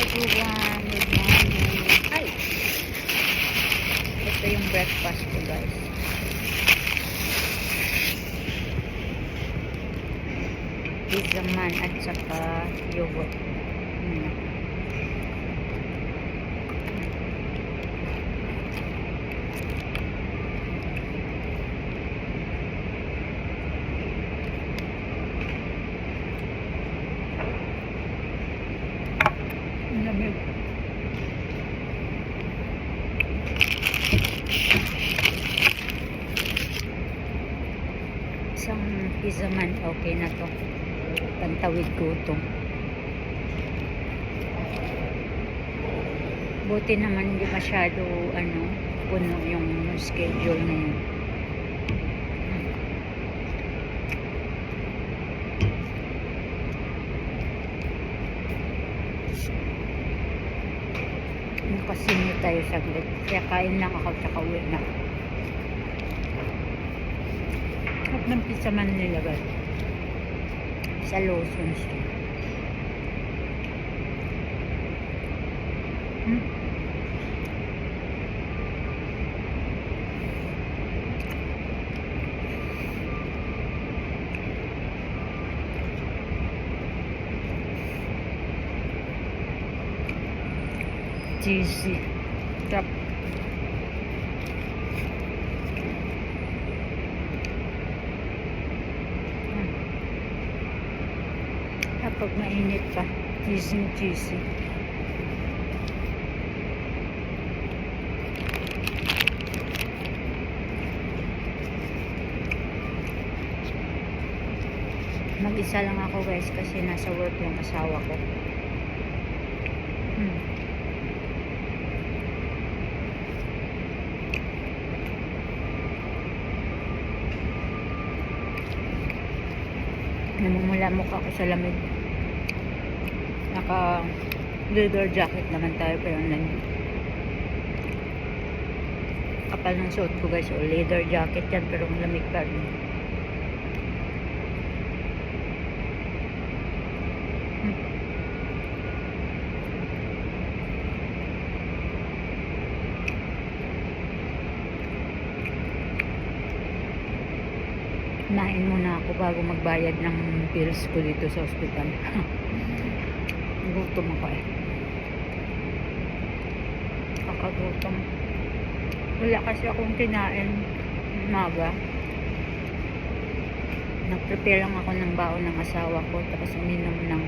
everyone, good morning. Hi! Ito yung breakfast ko, guys. Pizza man at saka yogurt. Lamig. Isang pizza man, okay na to. Pantawid gutom. Buti naman hindi masyado puno yung schedule na yun. Nakasinyo tayo saglit. Kaya kain lang ako tsaka uwi na. At ng pizza man nila ba? Sa Lawson Street. Cheesy. Sarap. Kapag mainit pa, cheesy. Mag-isa lang ako, guys, kasi nasa work yung asawa ko. Namumulamok ako sa lamig. Naka leather jacket naman tayo, pero ang lamig. Kapal ng suot ko, guys. O leather jacket yan, pero ang lamig pa rin. Kumain muna ako bago magbayad ng bills ko dito sa ospital. Gutom ako eh. Kakagutom. Wala kasi akong kinain umaga. Nag-prepare lang ako ng baon ng asawa ko, tapos uminom ng